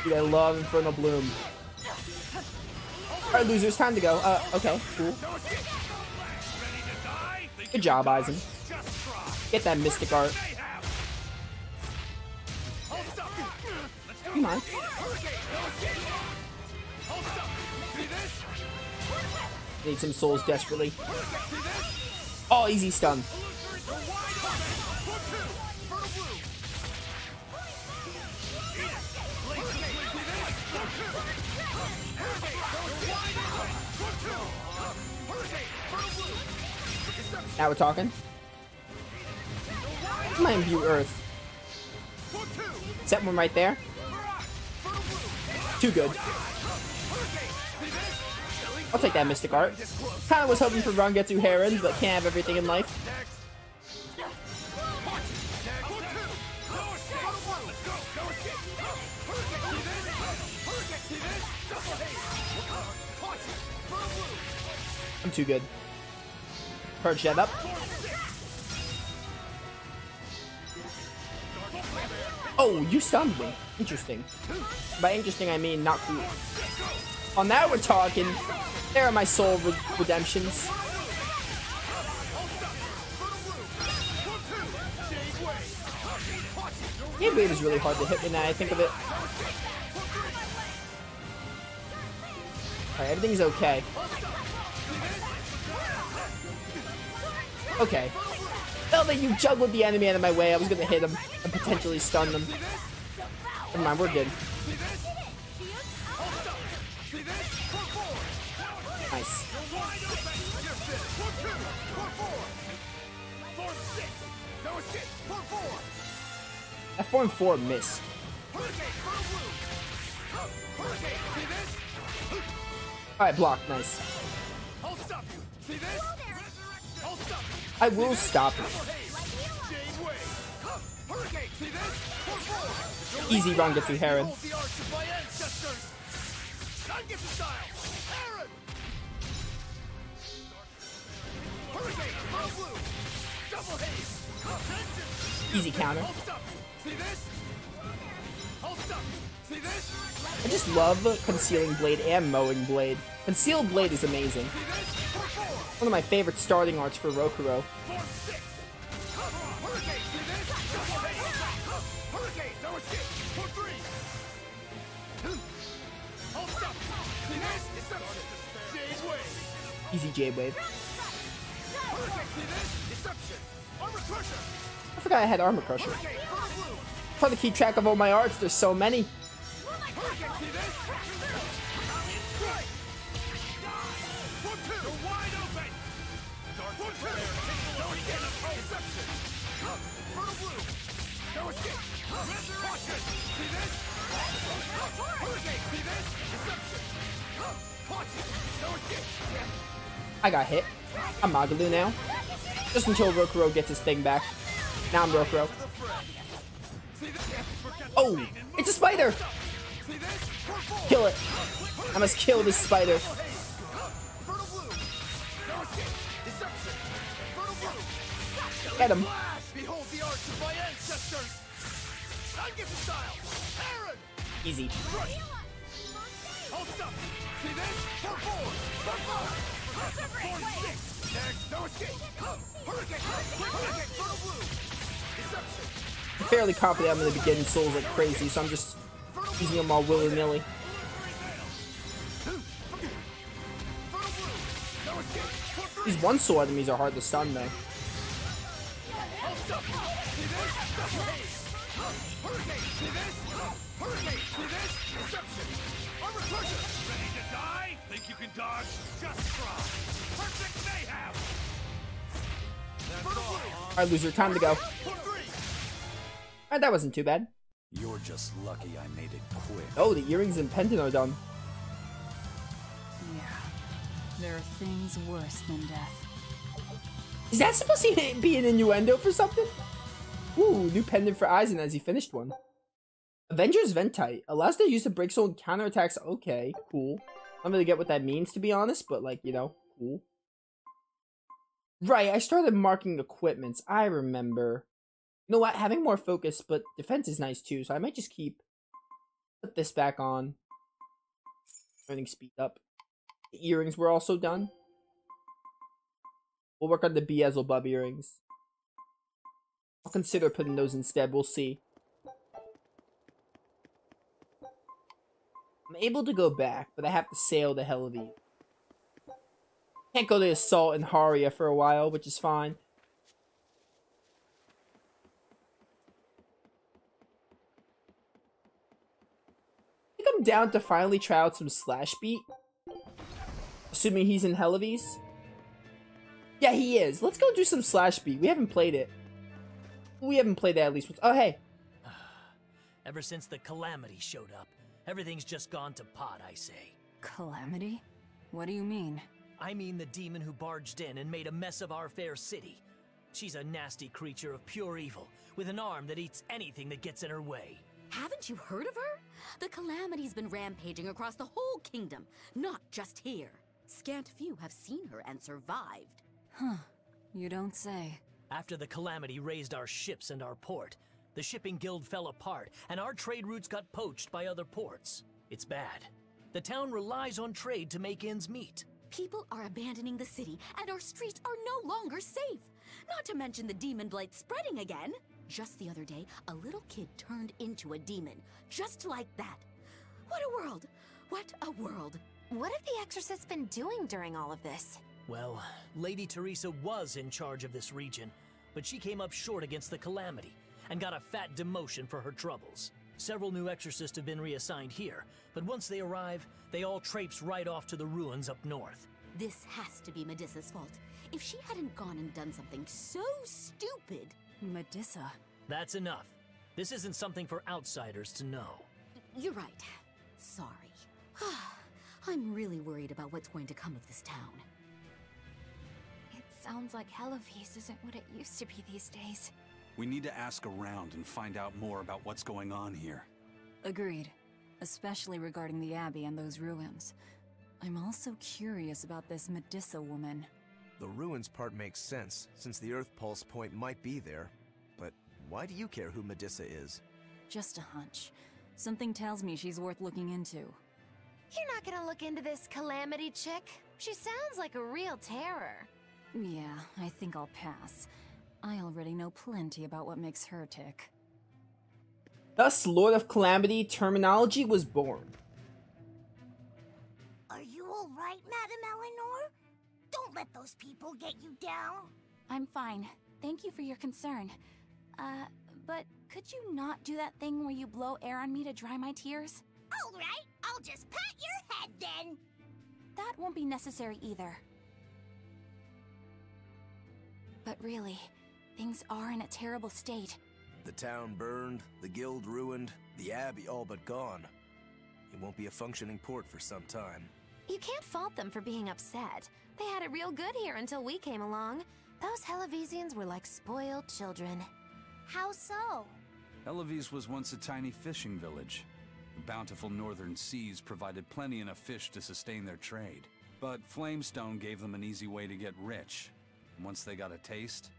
Dude, I love Infernal Bloom. Alright, losers, time to go. Okay, cool. Good job, Eisen. Get that Mystic Art. Come on. Need some souls desperately. Oh, easy stun. Now we're talking. Come on, Imbue Earth. Set one right there. Too good. I'll take that Mystic Art. Kinda was hoping for Rangetsu Heron, but can't have everything in life. I'm too good. Purge that up. Oh, you stunned me. Interesting. By interesting, I mean not cool. Oh, now we're talking. There are my soul redemptions. Game Wave is really hard to hit when I think of it. Alright, everything's okay. Okay. Now that you juggled the enemy out of my way, I was gonna hit him and potentially stun them. Never mind, we're good. Nice. That form 4 missed. Alright, block, nice. I will stop it. Easy run, get through Heron. Easy counter. I just love Concealing Blade and Mowing Blade. Concealed Blade is amazing. One of my favorite starting arts for Rokuro. Easy J-Wave. I forgot I had Armor Crusher. Hard to keep track of all my arts, there's so many. I got hit. I'm Magalu now. Just until Rokuro gets his thing back. Now I'm Rokuro. Oh! It's a spider! Kill it! I must kill this spider. Get him! Easy. I'm fairly confident I'm going to be getting souls like crazy, so I'm just using them all willy-nilly. These one soul enemies are hard to stun though. Think you can dodge? Just try. Perfect mayhem. Alright, loser, time to go. Alright, that wasn't too bad. You're just lucky I made it quick. Oh, the earrings and pendant are done. Yeah, there are things worse than death. Is that supposed to be an innuendo for something? Ooh, new pendant for Eisen as he finished one. Avengers Ventite allows the use of break soul and counterattacks. Okay, cool. I don't really get what that means, to be honest, but like, you know, cool. Right, I started marking equipments. I remember. You know what? Having more focus, but defense is nice too, so I might just put this back on. Everything speed up. The earrings were also done. We'll work on the Beelzebub earrings. I'll consider putting those instead, we'll see. I'm able to go back, but I have to sail to Hellevi. Can't go to Assault and Haria for a while, which is fine. I think I'm down to finally try out some Slash Beat. Assuming he's in Hellevi's. Yeah, he is. Let's go do some Slash Beat. We haven't played it. We haven't played it at least once. Oh, hey. Ever since the Calamity showed up, everything's just gone to pot, I say. Calamity? What do you mean? I mean the demon who barged in and made a mess of our fair city. She's a nasty creature of pure evil, with an arm that eats anything that gets in her way. Haven't you heard of her? The Calamity's been rampaging across the whole kingdom, not just here. Scant few have seen her and survived. Huh. You don't say. After the Calamity raised our ships and our port, the shipping guild fell apart, and our trade routes got poached by other ports. It's bad. The town relies on trade to make ends meet. People are abandoning the city, and our streets are no longer safe. Not to mention the demon blight spreading again. Just the other day, a little kid turned into a demon. Just like that. What a world! What a world! What have the exorcists been doing during all of this? Well, Lady Teresa was in charge of this region, but she came up short against the Calamity and got a fat demotion for her troubles. Several new exorcists have been reassigned here, but once they arrive, they all traipse right off to the ruins up north. This has to be Medissa's fault. If she hadn't gone and done something so stupid... Medissa. That's enough. This isn't something for outsiders to know. You're right. Sorry. I'm really worried about what's going to come of this town. It sounds like Hellevi's isn't what it used to be these days. We need to ask around and find out more about what's going on here. Agreed. Especially regarding the Abbey and those ruins. I'm also curious about this Medissa woman. The ruins part makes sense, since the Earth Pulse point might be there. But why do you care who Medissa is? Just a hunch. Something tells me she's worth looking into. You're not gonna look into this Calamity chick? She sounds like a real terror. Yeah, I think I'll pass. I already know plenty about what makes her tick. Thus, Lord of Calamity terminology was born. Are you all right, Madam Eleanor? Don't let those people get you down. I'm fine. Thank you for your concern. But could you not do that thing where you blow air on me to dry my tears? All right, I'll just pat your head then. That won't be necessary either. But really, things are in a terrible state. The town burned, the guild ruined, the Abbey all but gone. It won't be a functioning port for some time. You can't fault them for being upset. They had it real good here until we came along. Those Hellevisians were like spoiled children. How so? Hellevi's was once a tiny fishing village. The bountiful northern seas provided plenty enough fish to sustain their trade. But Flamestone gave them an easy way to get rich. Once they got a taste,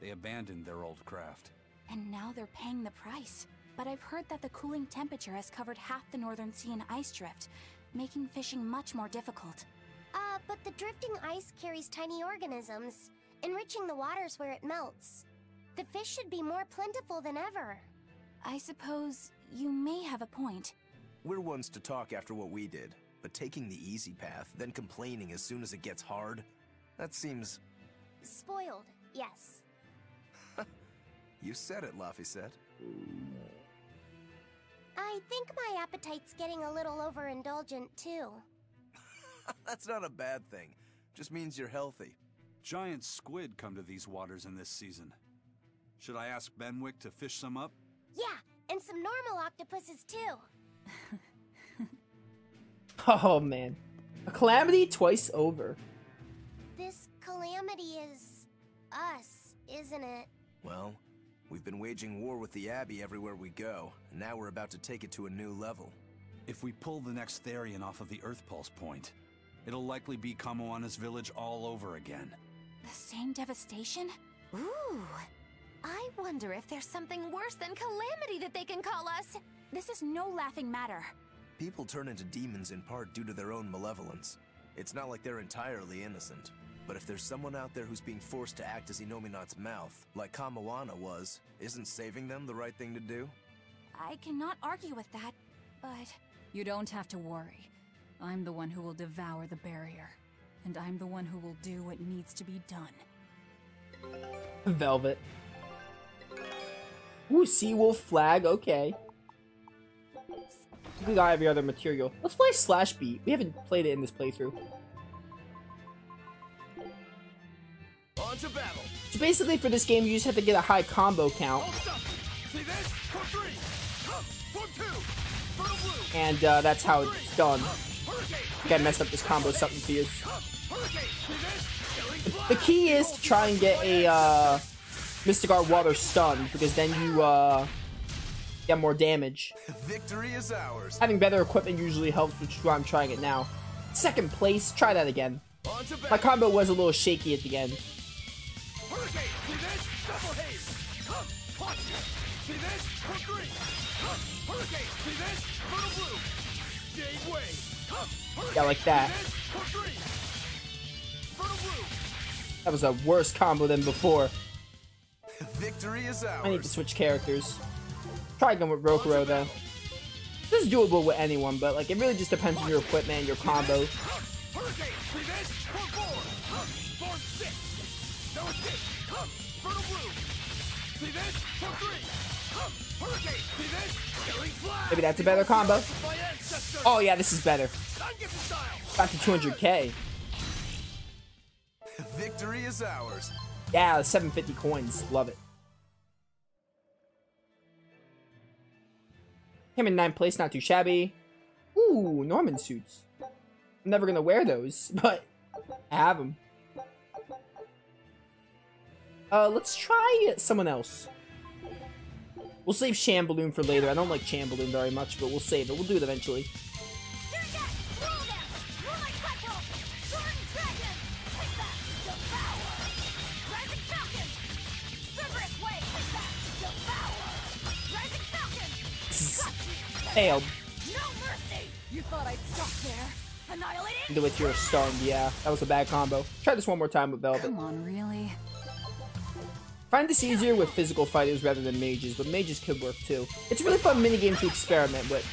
they abandoned their old craft. And now they're paying the price. But I've heard that the cooling temperature has covered half the northern sea in ice drift, making fishing much more difficult. But the drifting ice carries tiny organisms, enriching the waters where it melts. The fish should be more plentiful than ever. I suppose you may have a point. We're ones to talk after what we did, but taking the easy path, then complaining as soon as it gets hard, that seems... Spoiled, yes. You said it, Laphicet. I think my appetite's getting a little overindulgent, too. That's not a bad thing. Just means you're healthy. Giant squid come to these waters in this season. Should I ask Benwick to fish some up? Yeah, and some normal octopuses, too. Oh man. A calamity twice over. This calamity is... us, isn't it? Well, we've been waging war with the Abbey everywhere we go, and now we're about to take it to a new level. If we pull the next Therian off of the Earth Pulse point, it'll likely be Kamoana's village all over again. The same devastation? Ooh. I wonder if there's something worse than Calamity that they can call us. This is no laughing matter. People turn into demons in part due to their own malevolence. It's not like they're entirely innocent. But if there's someone out there who's being forced to act as Inominat's mouth, like Kamawana was, isn't saving them the right thing to do? I cannot argue with that, but... You don't have to worry. I'm the one who will devour the barrier. And I'm the one who will do what needs to be done. Velvet. Ooh, Seawolf flag, okay. We got every other material. Let's play Slash Beat. We haven't played it in this playthrough. On to battle. So basically for this game, you just have to get a high combo count. See this? Form 3. Form 2. Fertile blue. And that's how it's done. I think I messed up this combo something fierce. The key is to try and get a Mystic Art Water stun, because then you get more damage. Victory is ours. Having better equipment usually helps, which is why I'm trying it now. Second place, try that again. My combo was a little shaky at the end. Yeah, like that. That was a worse combo than before. Victory is ours. I need to switch characters. Try going with Rokuro though. This is doable with anyone, but like it really just depends on your equipment and your combo. Maybe that's a better combo. Oh yeah, this is better. Got to 200k. Victory is ours. Yeah, 750 coins. Love it. Came in 9th place, not too shabby. Ooh, Norman suits. I'm never gonna wear those, but I have them. Let's try someone else. We'll save Shambaloon for later. I don't like Shambaloon very much, but we'll save it. We'll do it eventually. Failed. No mercy! You thought I'd stop there? Annihilating? Do it, you're stunned. Yeah, that was a bad combo. Try this one more time with Velvet. Come on, really? Find this easier with physical fighters rather than mages, but mages could work too. It's a really fun minigame to experiment with.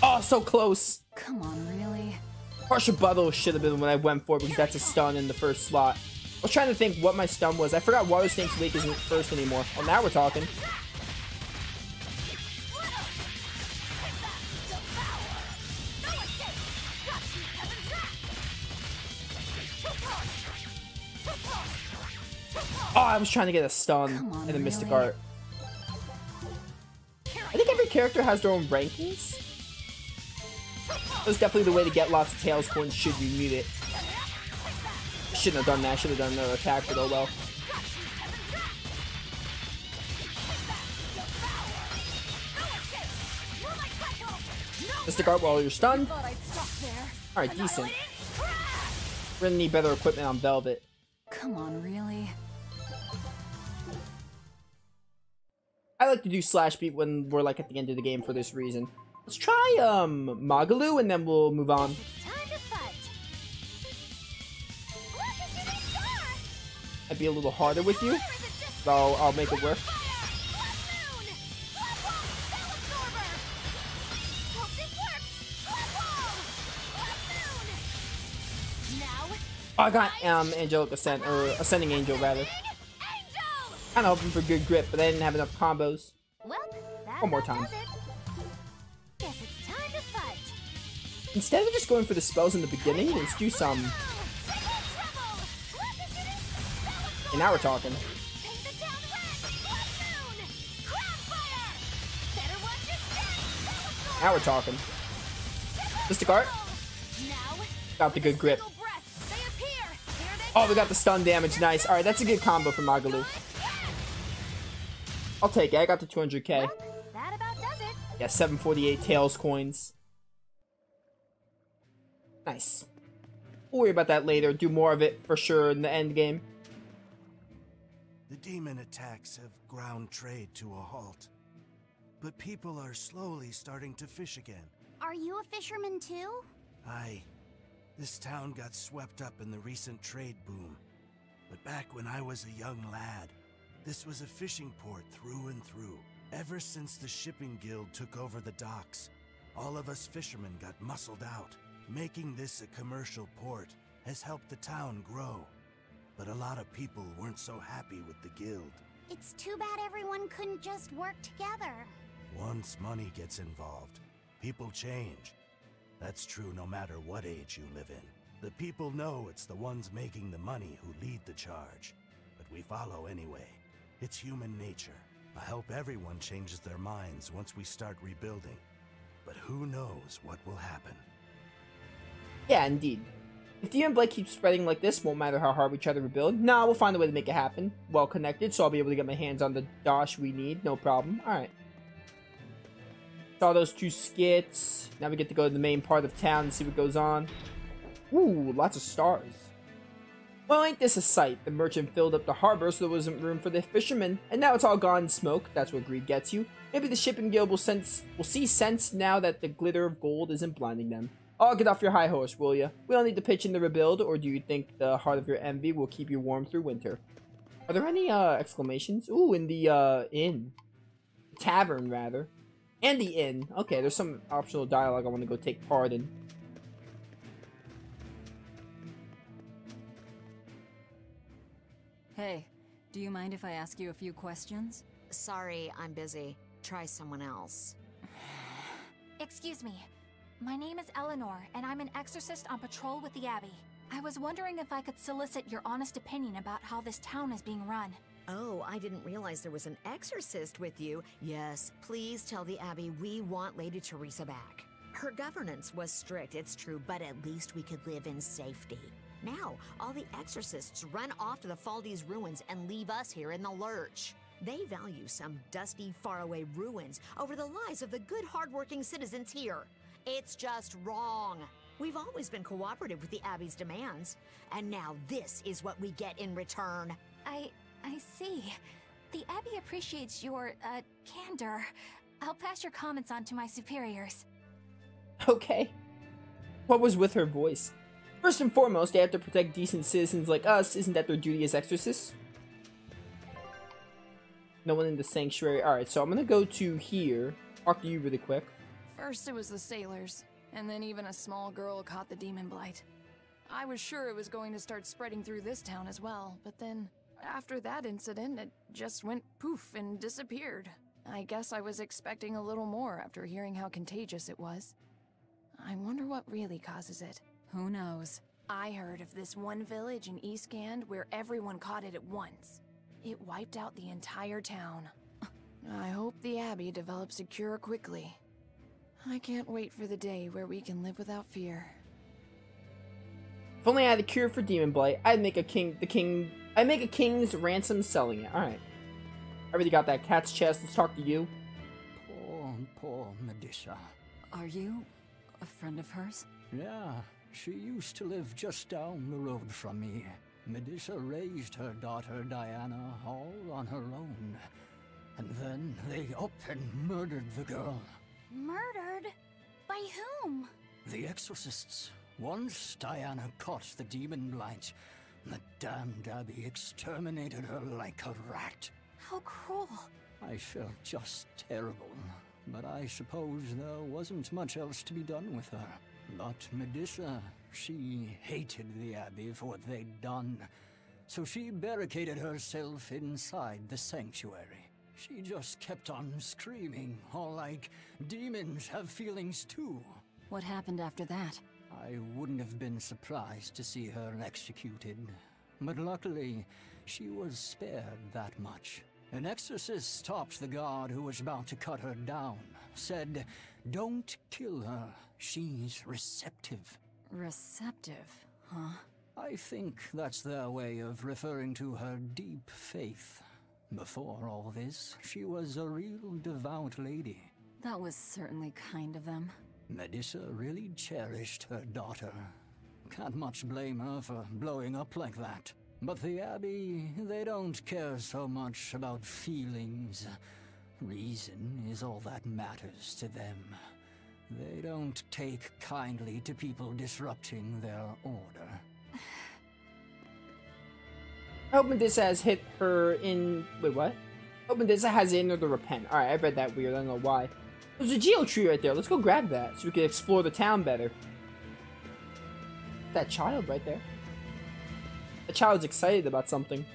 Oh, so close. Come on, really? Partial Bubble should have been what I went for because that's a stun in the first slot. I was trying to think what my stun was. I forgot Water Snake's Wake isn't first anymore. Well, now we're talking. Oh, I was trying to get a stun in the Mystic Art. I think every character has their own rankings. That's definitely the way to get lots of Tails coins should you need it. Shouldn't have done that. Should have done another attack, but oh well. Mystic Art while you're stunned. Alright, decent. We're gonna need better equipment on Velvet. Come on, really? I like to do Slash Beat when we're like at the end of the game for this reason. Let's try Magalu and then we'll move on. I'd be a little harder with you, so I'll make it work. Oh, I got Angelic Ascent, or Ascending Angel rather. Kinda hoping for good grip, but I didn't have enough combos. One more time. Guess it's time to fight. Instead of just going for the spells in the beginning, let's do some. And now we're talking. Now we're talking. Mystic Art. Got the good grip. Oh, we got the stun damage. Nice. Alright, that's a good combo for Magalu. I'll take it. I got the 200k. Yeah, 748 Tails coins. Nice. We'll worry about that later. Do more of it for sure in the end game. The demon attacks have ground trade to a halt. But people are slowly starting to fish again. Are you a fisherman too? Aye. This town got swept up in the recent trade boom. But back when I was a young lad, this was a fishing port through and through. Ever since the shipping guild took over the docks, all of us fishermen got muscled out. Making this a commercial port has helped the town grow. But a lot of people weren't so happy with the guild. It's too bad everyone couldn't just work together. Once money gets involved, people change. That's true no matter what age you live in. The people know it's the ones making the money who lead the charge. But we follow anyway. It's human nature. I hope everyone changes their minds once we start rebuilding. But who knows what will happen. Yeah, indeed. If Demon Blade keeps spreading like this, won't matter how hard we try to rebuild. Nah, we'll find a way to make it happen. Well connected, so I'll be able to get my hands on the dosh we need. No problem. Alright. Saw those 2 skits. Now we get to go to the main part of town and see what goes on. Ooh, lots of stars. Well, ain't this a sight? The merchant filled up the harbor so there wasn't room for the fishermen, and now it's all gone in smoke. That's what greed gets you. Maybe the shipping guild will see sense now that the glitter of gold isn't blinding them. Oh, get off your high horse, will ya? We don't need to pitch in the rebuild, or do you think the heart of your envy will keep you warm through winter? Are there any exclamations? Ooh, in the inn. Tavern, rather. And the inn. Okay, there's some optional dialogue I want to go take part in. Hey, do you mind if I ask you a few questions? Sorry, I'm busy. Try someone else. Excuse me. My name is Eleanor, and I'm an exorcist on patrol with the Abbey. I was wondering if I could solicit your honest opinion about how this town is being run. Oh, I didn't realize there was an exorcist with you. Yes, please tell the Abbey we want Lady Teresa back. Her governance was strict, it's true, but at least we could live in safety. Now, all the exorcists run off to the Faldi's ruins and leave us here in the lurch. They value some dusty, faraway ruins over the lives of the good, hardworking citizens here. It's just wrong. We've always been cooperative with the Abbey's demands, and now this is what we get in return. I see. The Abbey appreciates your, candor. I'll pass your comments on to my superiors. Okay. What was with her voice? First and foremost, they have to protect decent citizens like us. Isn't that their duty as exorcists? No one in the sanctuary. Alright, so I'm gonna go to here. Talk to you really quick. First it was the sailors, and then even a small girl caught the demon blight. I was sure it was going to start spreading through this town as well, but then, after that incident, it just went poof and disappeared. I guess I was expecting a little more after hearing how contagious it was. I wonder what really causes it. Who knows? I heard of this one village in East Gand where everyone caught it at once. It wiped out the entire town. I hope the Abbey develops a cure quickly. I can't wait for the day where we can live without fear. If only I had a cure for demon blight, I'd make a king's ransom selling it. Alright. I already got that cat's chest. Let's talk to you. Poor Medusa. Are you a friend of hers? Yeah, she used to live just down the road from me. Medusa raised her daughter Diana all on her own. And then they up and murdered the girl. Murdered? By whom? The exorcists. Once Diana caught the demon blight, the damned Abbey exterminated her like a rat. How cruel. I felt just terrible, but I suppose there wasn't much else to be done with her. But Medusa, she hated the Abbey for what they'd done, so she barricaded herself inside the sanctuary. She just kept on screaming, all like, demons have feelings too. What happened after that? I wouldn't have been surprised to see her executed, but luckily, she was spared that much. An exorcist stopped the guard who was about to cut her down, said, "Don't kill her, she's receptive." Receptive, huh? I think that's their way of referring to her deep faith. Before all this, she was a real devout lady. That was certainly kind of them. Medissa really cherished her daughter. Can't much blame her for blowing up like that. But the Abbey, they don't care so much about feelings. Reason is all that matters to them. They don't take kindly to people disrupting their order. I hope Medissa has hit her in... Wait, what? I hope Medissa has it in her to repent. Alright, I read that weird. I don't know why. There's a Geo tree right there. Let's go grab that so we can explore the town better. That child right there. The child's excited about something.